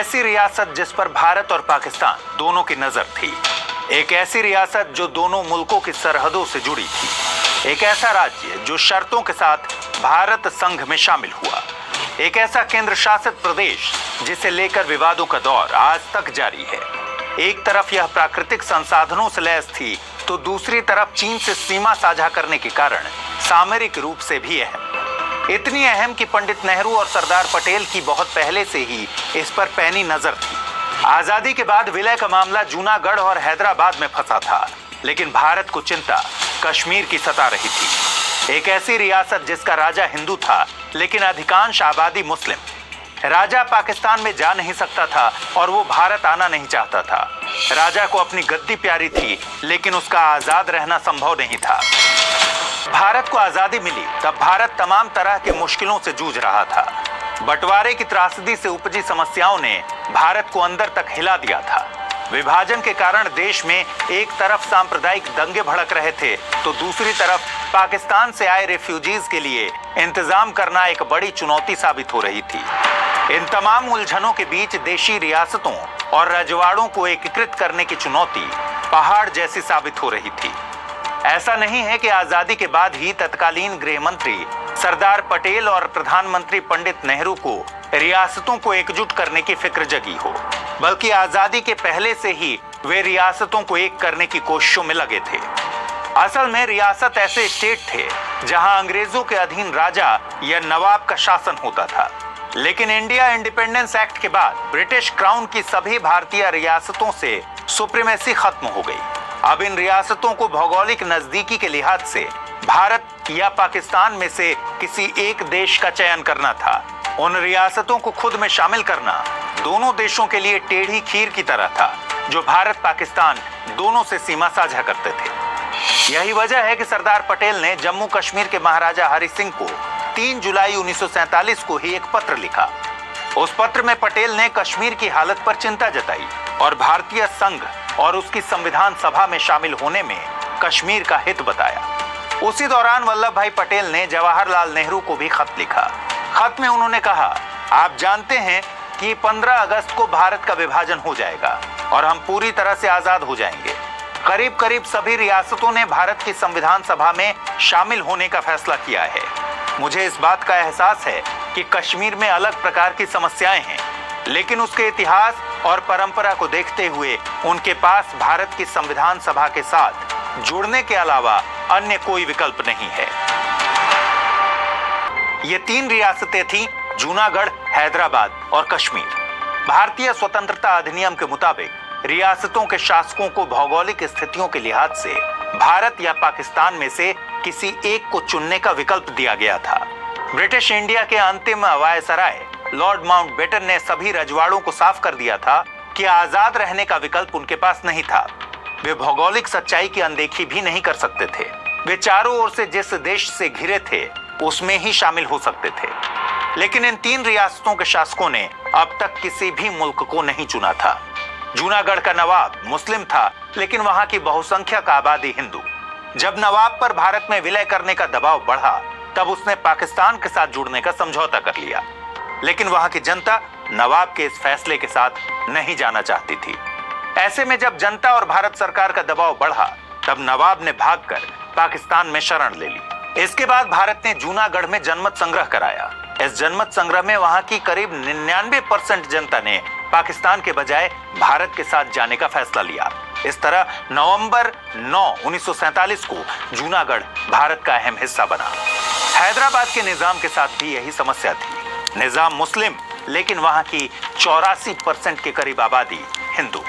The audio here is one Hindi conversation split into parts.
ऐसी रियासत जिस पर भारत और पाकिस्तान दोनों की नजर थी। एक ऐसी रियासत जो दोनों मुल्कों की सरहदों से जुड़ी थी। एक ऐसा राज्य जो शर्तों के साथ भारत संघ में शामिल हुआ। एक ऐसा केंद्र शासित प्रदेश जिसे लेकर विवादों का दौर आज तक जारी है। एक तरफ यह प्राकृतिक संसाधनों से लैस थी तो दूसरी तरफ चीन से सीमा साझा करने के कारण सामरिक रूप से भी अहम। इतनी अहम कि पंडित नेहरू और सरदार पटेल की बहुत पहले से ही इस पर पैनी नजर थी। आजादी के बाद विलय का मामला जूनागढ़ और हैदराबाद में फंसा था, लेकिन भारत को चिंता कश्मीर की सता रही थी। एक ऐसी रियासत जिसका राजा हिंदू था लेकिन अधिकांश आबादी मुस्लिम। राजा पाकिस्तान में जा नहीं सकता था और वो भारत आना नहीं चाहता था। राजा को अपनी गद्दी प्यारी थी लेकिन उसका आजाद रहना संभव नहीं था। भारत को आजादी मिली तब भारत तमाम तरह के मुश्किलों से जूझ रहा था। बंटवारे की त्रासदी से उपजी समस्याओं ने भारत को अंदर तक हिला दिया था। विभाजन के कारण देश में एक तरफ सांप्रदायिक दंगे भड़क रहे थे तो दूसरी तरफ पाकिस्तान से आए रेफ्यूजीज के लिए इंतजाम करना एक बड़ी चुनौती साबित हो रही थी। इन तमाम उलझनों के बीच देशी रियासतों और रजवाड़ों को एकीकृत करने की चुनौती पहाड़ जैसी साबित हो रही थी। ऐसा नहीं है कि आजादी के बाद ही तत्कालीन गृह मंत्री सरदार पटेल और प्रधानमंत्री पंडित नेहरू को रियासतों को एकजुट करने की फिक्र जगी हो, बल्कि आजादी के पहले से ही वे रियासतों को एक करने की कोशिशों में लगे थे। असल में रियासत ऐसे स्टेट थे जहां अंग्रेजों के अधीन राजा या नवाब का शासन होता था। लेकिन इंडिया इंडिपेंडेंस एक्ट के बाद ब्रिटिश क्राउन की सभी भारतीय रियासतों से सुप्रीमेसी खत्म हो गई। अब इन रियासतों को भौगोलिक नजदीकी के लिहाज से भारत या पाकिस्तान में से किसी एक देश का चयन करना था। उन रियासतों को खुद में शामिल करना दोनों देशों के लिए टेढ़ी खीर की तरह था, जो भारत पाकिस्तान दोनों से सीमा साझा करते थे। यही वजह है कि सरदार पटेल ने जम्मू कश्मीर के महाराजा हरि सिंह को 3 जुलाई 1947 को ही एक पत्र लिखा। उस पत्र में पटेल ने कश्मीर की हालत पर चिंता जताई और भारतीय संघ और उसकी संविधान सभा में शामिल होने में कश्मीर का हित बताया। उसी दौरान वल्लभ भाई पटेल ने जवाहरलाल नेहरू को भी खत लिखा। खत में उन्होंने कहा, आप जानते हैं कि 15 अगस्त को भारत का विभाजन हो जाएगा और हम पूरी तरह से आजाद हो जाएंगे। करीब करीब सभी रियासतों ने भारत की संविधान सभा में शामिल होने का फैसला किया है। मुझे इस बात का एहसास है कि कश्मीर में अलग प्रकार की समस्याएं हैं, लेकिन उसके इतिहास और परंपरा को देखते हुए उनके पास भारत की संविधान सभा के साथ जुड़ने के अलावा अन्य कोई विकल्प नहीं है। ये 3 रियासतें थीं, जूनागढ़, हैदराबाद और कश्मीर। भारतीय स्वतंत्रता अधिनियम के मुताबिक रियासतों के शासकों को भौगोलिक स्थितियों के लिहाज से भारत या पाकिस्तान में से किसी एक को चुनने का विकल्प दिया गया था। ब्रिटिश इंडिया के अंतिम वायसराय लॉर्ड माउंटबेटन ने सभी रजवाड़ों को साफ कर दिया था कि आजाद रहने का विकल्प उनके पास नहीं था। वे भौगोलिक सच्चाई की अनदेखी भी नहीं कर सकते थे। वे चारों ओर से जिस देश से घिरे थे उसमें ही शामिल हो सकते थे। लेकिन इन 3 रियासतों के शासकों ने अब तक किसी भी मुल्क को नहीं चुना था। जूनागढ़ का नवाब मुस्लिम था, लेकिन वहां की बहुसंख्यक आबादी हिंदू। जब नवाब पर भारत में विलय करने का दबाव बढ़ा तब उसने पाकिस्तान के साथ जुड़ने का समझौता कर लिया, लेकिन वहां की जनता नवाब के इस फैसले के साथ नहीं जाना चाहती थी। ऐसे में जब जनता और भारत सरकार का दबाव बढ़ा तब नवाब ने भागकर पाकिस्तान में शरण ले ली। इसके बाद भारत ने जूनागढ़ में जनमत संग्रह कराया। इस जनमत संग्रह में वहां की करीब 99% जनता ने पाकिस्तान के बजाय भारत के साथ जाने का फैसला लिया। इस तरह नवंबर 9, 1947 को जूनागढ़ भारत का अहम हिस्सा बना। हैदराबाद के निजाम के साथ भी यही समस्या थी। निजाम मुस्लिम, लेकिन वहां की 84% के करीब आबादी हिंदू।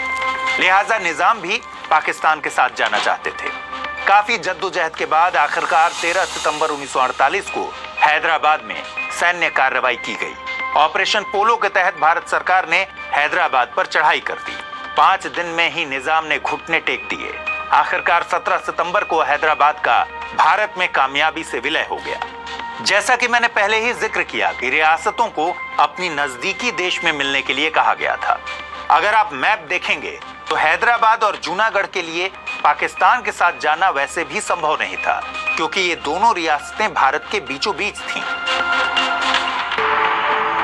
लिहाजा निजाम भी पाकिस्तान के साथ जाना चाहते थे। काफी जद्दोजहद के बाद आखिरकार 13 सितंबर 1948 को हैदराबाद में सैन्य कार्रवाई की गई। ऑपरेशन पोलो के तहत भारत सरकार ने हैदराबाद पर चढ़ाई कर दी। 5 दिन में ही निजाम ने घुटने टेक दिए। आखिरकार 17 सितंबर को हैदराबाद का भारत में कामयाबी से विलय हो गया। जैसा कि मैंने पहले ही जिक्र किया कि रियासतों को अपनी नजदीकी देश में मिलने के लिए कहा गया था। अगर आप मैप देखेंगे तो हैदराबाद और जूनागढ़ के लिए पाकिस्तान के साथ जाना वैसे भी संभव नहीं था, क्योंकि ये दोनों रियासतें भारत के बीचों बीच थीं।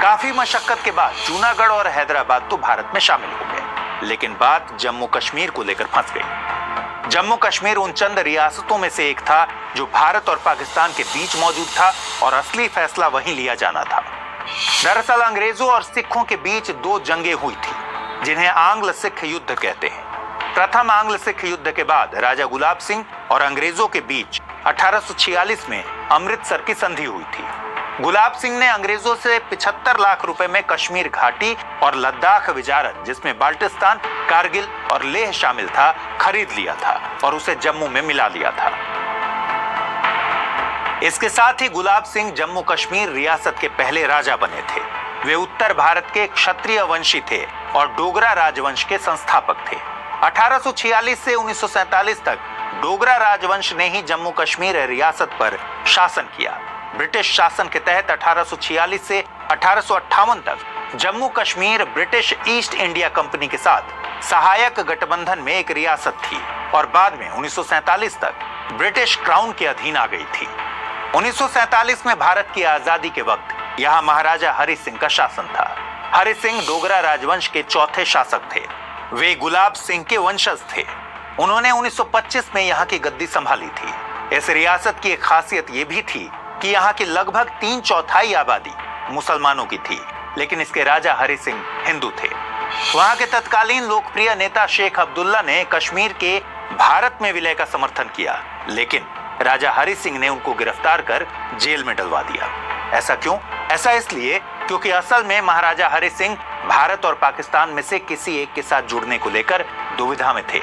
काफी मशक्कत के बाद जूनागढ़ और हैदराबाद तो भारत में शामिल हो गए, लेकिन बात जम्मू कश्मीर को लेकर फंस गई। जम्मू कश्मीर उन चंद रियासतों में से एक था जो भारत और पाकिस्तान के बीच मौजूद था और असली फैसला वहीं लिया जाना था। दरअसल अंग्रेजों और सिखों के बीच दो जंगें हुई थी, जिन्हें आंग्ल सिख युद्ध कहते हैं। प्रथम आंग्ल सिख युद्ध के बाद राजा गुलाब सिंह और अंग्रेजों के बीच 1846 में अमृतसर की संधि हुई थी। गुलाब सिंह ने अंग्रेजों से 75 लाख रुपए में कश्मीर घाटी और लद्दाख विजारत, जिसमें बाल्टिस्तान, कारगिल और लेह शामिल था, खरीद लिया था और उसे जम्मू में मिला लिया था। इसके साथ ही गुलाब सिंह जम्मू कश्मीर रियासत के पहले राजा बने थे। वे उत्तर भारत के क्षत्रिय वंशी थे और डोगरा राजवंश के संस्थापक थे। 1846 से 1947 तक डोगरा राजवंश ने ही जम्मू कश्मीर रियासत पर शासन किया। ब्रिटिश शासन के तहत 1846 से 1858 तक Jammu Kashmir British east India company के साथ सहायक गठबंधन में एक रियासत थी और बाद में 1947 तक ब्रिटिश क्राउन के अधीन आ गई थी। 1947 में भारत की आजादी के वक्त यहाँ महाराजा हरि सिंह का शासन था। हरि सिंह डोगरा राजवंश के चौथे शासक थे। वे गुलाब सिंह के वंशज थे। उन्होंने 1925 में यहाँ की गद्दी संभाली थी। इस रियासत की एक खासियत ये भी थी कि यहाँ की लगभग 3/4 आबादी मुसलमानों की थी, लेकिन इसके राजा हरि सिंह हिंदू थे। वहाँ के तत्कालीन लोकप्रिय नेता शेख अब्दुल्ला ने कश्मीर के भारत में विलय का समर्थन किया, लेकिन राजा हरि सिंह ने उनको गिरफ्तार कर जेल में डलवा दिया। ऐसा क्यों? ऐसा इसलिए क्योंकि असल में महाराजा हरि सिंह भारत और पाकिस्तान में से किसी एक के साथ जुड़ने को लेकर दुविधा में थे।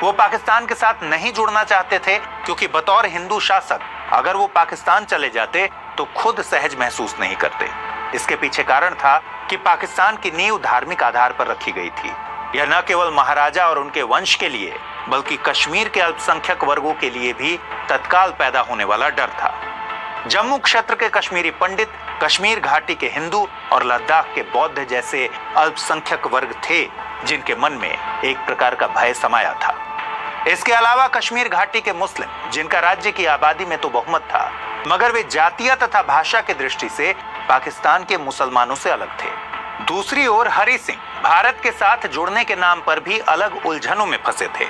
वो पाकिस्तान के साथ नहीं जुड़ना चाहते थे क्योंकि बतौर हिंदू शासक अगर वो पाकिस्तान चले जाते तो खुद सहज महसूस नहीं करते। इसके पीछे कारण था कि पाकिस्तान की नींव धार्मिक आधार पर रखी गई थी। यह न केवल महाराजा और उनके वंश के लिए बल्कि कश्मीर के अल्पसंख्यक वर्गों के लिए भी तत्काल पैदा होने वाला डर था। जम्मू क्षेत्र के कश्मीरी पंडित, कश्मीर घाटी के हिंदू और लद्दाख के बौद्ध जैसे अल्पसंख्यक वर्ग थे जिनके मन में एक प्रकार का भय समाया था। इसके अलावा कश्मीर घाटी के मुस्लिम, जिनका राज्य की आबादी में तो बहुमत था, मगर वे जातीय तथा भाषा की दृष्टि से पाकिस्तान के मुसलमानों से अलग थे। दूसरी ओर हरि सिंह भारत के साथ जुड़ने के नाम पर भी अलग उलझनों में फंसे थे।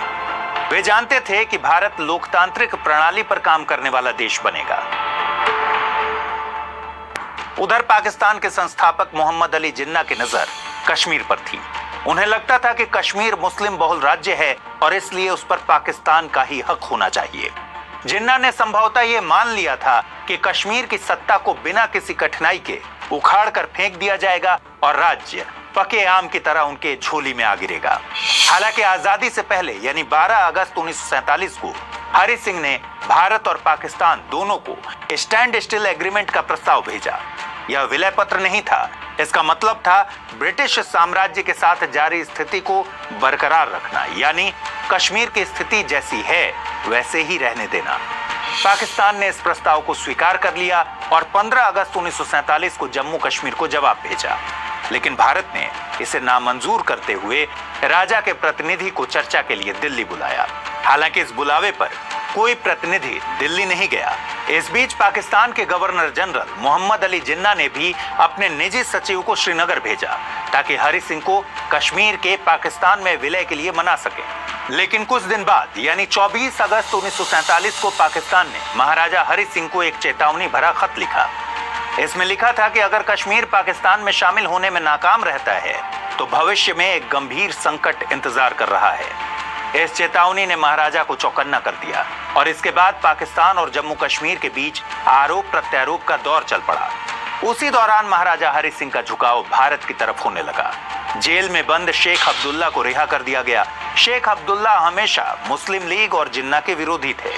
वे जानते थे कि भारत लोकतांत्रिक प्रणाली पर काम करने वाला देश बनेगा। उधर पाकिस्तान के संस्थापक मोहम्मद अली जिन्ना की नजर कश्मीर पर थी। उन्हें लगता था कि कश्मीर मुस्लिम बहुल राज्य है और इसलिए उस पर पाकिस्तान का ही हक होना चाहिए। जिन्ना ने संभवतः ये मान लिया था कि कश्मीर की सत्ता को बिना किसी कठिनाई के उखाड़ कर फेंक दिया जाएगा और राज्य पके आम की तरह उनके झोली में आ गिरेगा। हालांकि आजादी से पहले यानी 12 अगस्त 1947 को हरि सिंह ने भारत और पाकिस्तान दोनों को स्टैंड स्टिल एग्रीमेंट का प्रस्ताव भेजा। यह विलय पत्र नहीं था। इसका मतलब था ब्रिटिश साम्राज्य के साथ जारी स्थिति को बरकरार रखना, यानी कश्मीर की स्थिति जैसी है वैसे ही रहने देना। पाकिस्तान ने इस प्रस्ताव को स्वीकार कर लिया और 15 अगस्त 1947 को जम्मू कश्मीर को जवाब भेजा, लेकिन भारत ने इसे नामंजूर करते हुए राजा के प्रतिनिधि को चर्चा के लिए दिल्ली बुलाया। हालांकि इस बुलावे पर कोई प्रतिनिधि दिल्ली नहीं गया। इस बीच पाकिस्तान के गवर्नर जनरल मोहम्मद अली जिन्ना ने भी अपने निजी सचिव को श्रीनगर भेजा ताकि हरि सिंह को कश्मीर के पाकिस्तान में विलय के लिए मना सके। लेकिन कुछ दिन बाद यानी 24 अगस्त 1947 को पाकिस्तान ने महाराजा हरि सिंह को एक चेतावनी भरा खत लिखा। इसमें लिखा था कि अगर कश्मीर पाकिस्तान में शामिल होने में नाकाम रहता है तो भविष्य में एक गंभीर संकट इंतजार कर रहा है। इस चेतावनी ने महाराजा को चौकन्ना कर दिया और इसके बाद पाकिस्तान और जम्मू कश्मीर के बीच आरोप प्रत्यारोप का दौर चल पड़ा। उसी दौरान महाराजा हरि सिंह का झुकाव भारत की तरफ होने लगा। जेल में बंद शेख अब्दुल्ला को रिहा कर दिया गया। शेख अब्दुल्ला हमेशा मुस्लिम लीग और जिन्ना के विरोधी थे।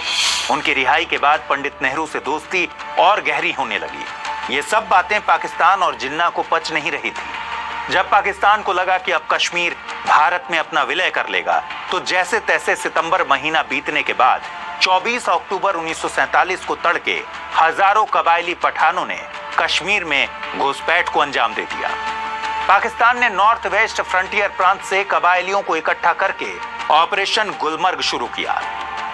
उनकी रिहाई के बाद पंडित नेहरू से दोस्ती और गहरी होने लगी। ये सब बातें पाकिस्तान और जिन्ना को पच नहीं रही थी। जब पाकिस्तान को लगा कि अब कश्मीर भारत में अपना विलय कर लेगा तो जैसे तैसे सितंबर महीना बीतने के बाद 24 अक्टूबर 1947 को तड़के हजारों कबायली पठानों ने कश्मीर में घुसपैठ को अंजाम दे दिया। पाकिस्तान ने नॉर्थ वेस्ट फ्रंटियर प्रांत से कबायलियों को इकट्ठा करके ऑपरेशन गुलमर्ग शुरू किया।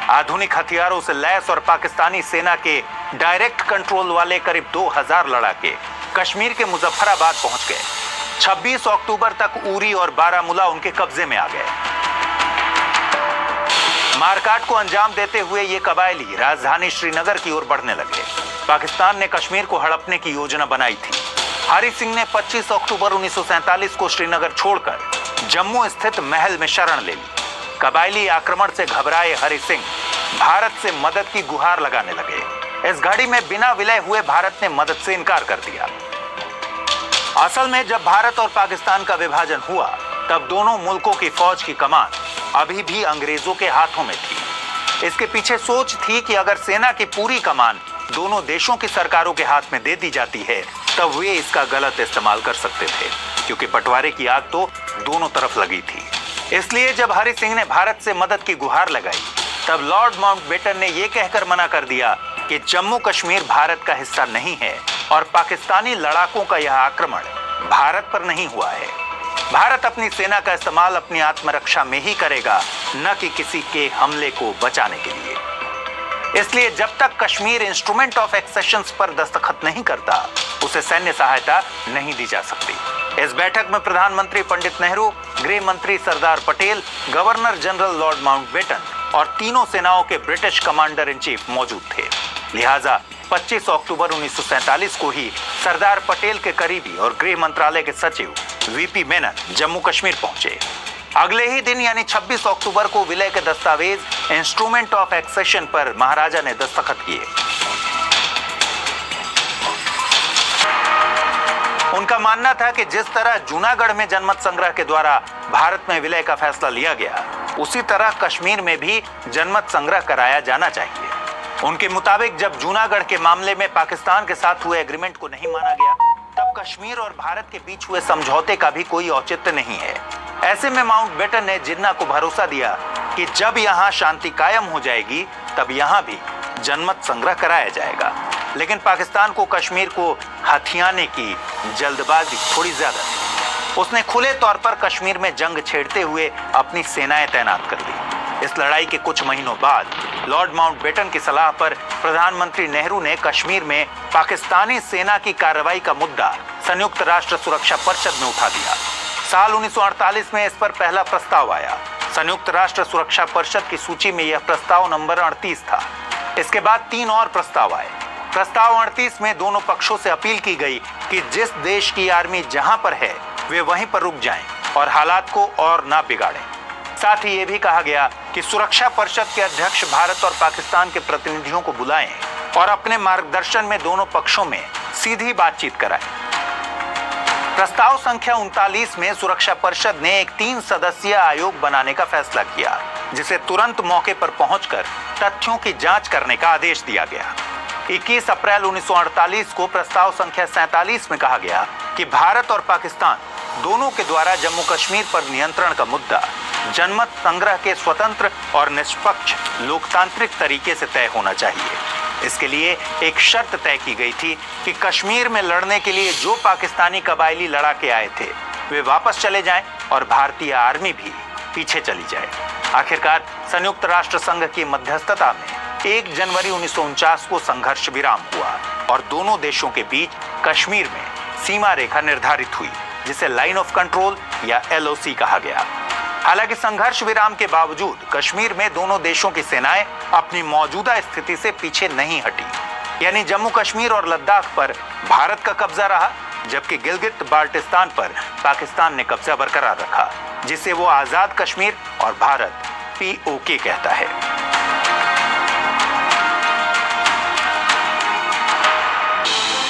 आधुनिक हथियारों से लैस और पाकिस्तानी सेना के डायरेक्ट कंट्रोल वाले करीब 2000 लड़ाके कश्मीर के मुजफ्फराबाद पहुंच गए। 26 अक्टूबर तक उरी और बारामूला उनके कब्जे में आ गए। मारकाट को अंजाम देते हुए ये कबायली राजधानी श्रीनगर की ओर बढ़ने लगे। पाकिस्तान ने कश्मीर को हड़पने की योजना बनाई थी। हरि सिंह ने 25 अक्टूबर 1947 को श्रीनगर छोड़कर जम्मू स्थित महल में शरण ले ली। कबायली आक्रमण से घबराए हरि सिंह भारत से मदद की गुहार लगाने लगे। इस घड़ी में बिना विलय हुए भारत ने मदद से इनकार कर दिया। असल में जब भारत और पाकिस्तान का विभाजन हुआ तब दोनों मुल्कों की फौज की कमान अभी भी अंग्रेजों के हाथों में थी। इसके पीछे सोच थी कि अगर सेना की पूरी कमान दोनों देशों की सरकारों के हाथ में दे दी जाती है तब वे इसका गलत इस्तेमाल कर सकते थे, क्योंकि बंटवारे की आग तो दोनों तरफ लगी थी। इसलिए जब हरि सिंह ने भारत से मदद की गुहार लगाई तब लॉर्ड माउंटबेटन ने यह कहकर मना कर दिया कि जम्मू कश्मीर भारत का हिस्सा नहीं है और पाकिस्तानी लड़ाकों का यह आक्रमण भारत पर नहीं हुआ है। भारत अपनी सेना का इस्तेमाल अपनी आत्मरक्षा में ही करेगा, न कि किसी के हमले को बचाने के लिए। इसलिए जब तक कश्मीर इंस्ट्रूमेंट ऑफ एक्सेशंस पर दस्तखत नहीं करता उसे सैन्य सहायता नहीं दी जा सकती। इस बैठक में प्रधानमंत्री पंडित नेहरू, गृह मंत्री Sardar Patel, governor general Lord Mountbatten और तीनों सेनाओं के ब्रिटिश कमांडर इन चीफ मौजूद थे। लिहाजा 25 अक्टूबर 1947 को ही सरदार पटेल के करीबी और गृह मंत्रालय के सचिव वीपी मेनन जम्मू कश्मीर पहुंचे। अगले ही दिन यानी 26 अक्टूबर को विलय के दस्तावेज इंस्ट्रूमेंट ऑफ एक्सेशन पर महाराजा ने दस्तखत किए। उनका मानना था कि जिस तरह जूनागढ़ में जनमत संग्रह के द्वारा भारत में विलय का फैसला लिया गया, उसी तरह कश्मीर में भी जनमत संग्रह कराया जाना चाहिए। उनके मुताबिक जब जूनागढ़ के मामले में पाकिस्तान के साथ हुए एग्रीमेंट को नहीं माना गया तब कश्मीर और भारत के बीच हुए समझौते का भी कोई औचित्य नहीं है। ऐसे में माउंटबेटन ने जिन्ना को भरोसा दिया कि जब यहाँ शांति कायम हो जाएगी तब यहाँ भी जनमत संग्रह कराया जाएगा। लेकिन पाकिस्तान को कश्मीर को हथियाने की जल्दबाजी थोड़ी ज्यादा थी। उसने खुले तौर पर कश्मीर में जंग छेड़ते हुए अपनी सेनाएं तैनात कर दी। इस लड़ाई के कुछ महीनों बाद लॉर्ड माउंटबेटन की सलाह पर प्रधानमंत्री नेहरू ने कश्मीर में पाकिस्तानी सेना की कार्रवाई का मुद्दा संयुक्त राष्ट्र सुरक्षा परिषद में उठा दिया। साल 1948 में इस पर पहला प्रस्ताव आया। संयुक्त राष्ट्र सुरक्षा परिषद की सूची में यह प्रस्ताव नंबर 38 था। इसके बाद 3 और प्रस्ताव आए। प्रस्ताव 38 में दोनों पक्षों से अपील की गई कि जिस देश की आर्मी जहां पर है वे वहीं पर रुक जाएं और हालात को और ना बिगाड़ें। साथ ही ये भी कहा गया कि सुरक्षा परिषद के अध्यक्ष भारत और पाकिस्तान के प्रतिनिधियों को बुलाएं और अपने मार्गदर्शन में दोनों पक्षों में सीधी बातचीत कराएं। प्रस्ताव संख्या 39 में सुरक्षा परिषद ने एक 3 सदस्यीय आयोग बनाने का फैसला किया, जिसे तुरंत मौके पर पहुंचकर तथ्यों की जांच करने का आदेश दिया गया। 21 अप्रैल 1948 को प्रस्ताव संख्या 47 में कहा गया कि भारत और पाकिस्तान दोनों के द्वारा जम्मू कश्मीर पर नियंत्रण का मुद्दा जनमत संग्रह के स्वतंत्र और निष्पक्ष लोकतांत्रिक तरीके से तय होना चाहिए। इसके लिए एक शर्त तय की गई थी कि कश्मीर में लड़ने के लिए जो पाकिस्तानी कबायली लड़ाके आए थे वे वापस चले जाएं और भारतीय आर्मी भी पीछे चली जाए। आखिरकार संयुक्त राष्ट्र संघ की मध्यस्थता में 1 जनवरी 1949 को संघर्ष विराम हुआ और दोनों देशों के बीच कश्मीर में सीमा रेखा निर्धारित हुई, जिसे लाइन ऑफ कंट्रोल या LOC कहा गया। हालांकि संघर्ष विराम के बावजूद कश्मीर में दोनों देशों की सेनाएं अपनी मौजूदा स्थिति से पीछे नहीं हटी, यानी जम्मू कश्मीर और लद्दाख पर भारत का कब्जा रहा, जबकि गिलगित बाल्टिस्तान पर पाकिस्तान ने कब्जा बरकरार रखा, जिसे वो आजाद कश्मीर और भारत POK कहता है।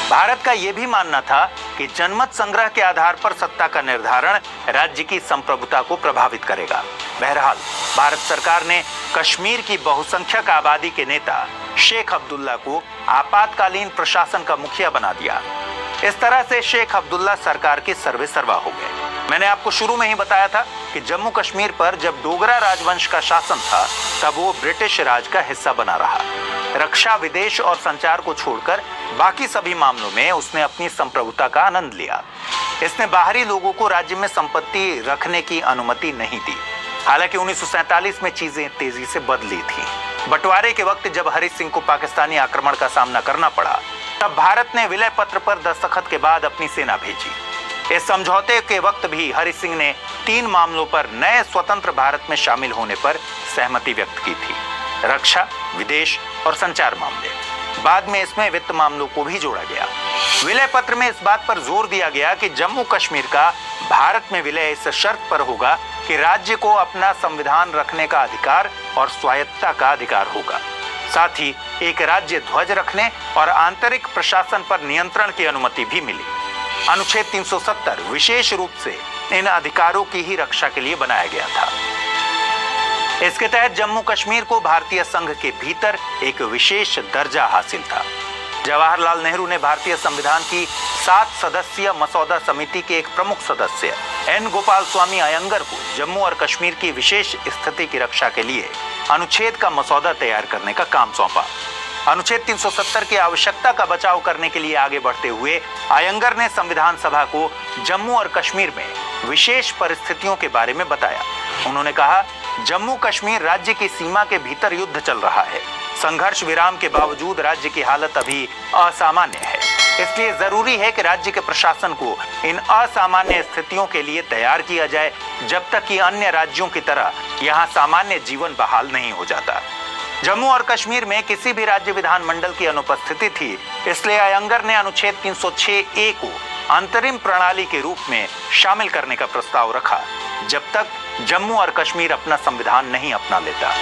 भारत का यह भी मानना था कि जनमत संग्रह के आधार पर सत्ता का निर्धारण राज्य की संप्रभुता को प्रभावित करेगा। बहरहाल भारत सरकार ने कश्मीर की बहुसंख्यक आबादी के नेता शेख अब्दुल्ला को आपातकालीन प्रशासन का मुखिया बना दिया। इस तरह से शेख अब्दुल्ला सरकार के सर्वेसर्वा हो गए। मैंने आपको शुरू में ही बताया था कि जम्मू कश्मीर पर जब डोगरा राजवंश का शासन था तब वो ब्रिटिश राज का हिस्सा बना रहा। रक्षा, विदेश और संचार को छोड़कर बाकी सभी मामलों में उसने अपनी संप्रभुता का आनंद लिया। इसने बाहरी लोगों को राज्य में संपत्ति रखने की अनुमति नहीं दी। हालांकि 1947 में चीजें तेजी से बदली थी। बंटवारे के वक्त जब हरि सिंह को पाकिस्तानी आक्रमण का सामना करना पड़ा तब भारत ने विलय पत्र पर दस्तखत के बाद अपनी सेना भेजी। इस समझौते के वक्त भी हरि सिंह ने 3 मामलों पर नए स्वतंत्र भारत में शामिल होने पर सहमति व्यक्त की थी: रक्षा, विदेश और संचार मामले। बाद में इसमें वित्त मामलों को भी जोड़ा गया। विलय पत्र में इस बात पर जोर दिया गया कि जम्मू कश्मीर का भारत में विलय इस शर्त पर होगा कि राज्य को अपना संविधान रखने का अधिकार और स्वायत्तता का अधिकार होगा। साथ ही एक राज्य ध्वज रखने और आंतरिक प्रशासन पर नियंत्रण की अनुमति भी मिली। अनुच्छेद 370 विशेष रूप से इन अधिकारों की ही रक्षा के लिए बनाया गया था। इसके तहत जम्मू कश्मीर को भारतीय संघ के भीतर एक विशेष दर्जा हासिल था। जवाहरलाल नेहरू ने भारतीय संविधान की 7 सदस्यीय मसौदा समिति के एक प्रमुख सदस्य एन गोपाल स्वामी अयंगर को जम्मू और कश्मीर की विशेष स्थिति की रक्षा के लिए अनुच्छेद का मसौदा तैयार करने का काम सौंपा। अनुच्छेद 370 की आवश्यकता का बचाव करने के लिए आगे बढ़ते हुए अयंगर ने संविधान सभा को जम्मू और कश्मीर में विशेष परिस्थितियों के बारे में बताया। उन्होंने कहा, जम्मू कश्मीर राज्य की सीमा के भीतर युद्ध चल रहा है। संघर्ष विराम के बावजूद राज्य की हालत अभी असामान्य है। इसलिए जरूरी है कि राज्य के प्रशासन को इन असामान्य स्थितियों के लिए तैयार किया जाए, जब तक कि अन्य राज्यों की तरह यहाँ सामान्य जीवन बहाल नहीं हो जाता। जम्मू और कश्मीर में किसी भी राज्य विधानमंडल की अनुपस्थिति थी, इसलिए अयंगर ने अनुच्छेद 306A को अंतरिम प्रणाली के रूप में शामिल करने का प्रस्ताव रखा, जब तक जम्मू और कश्मीर अपना संविधान नहीं अपना लेता।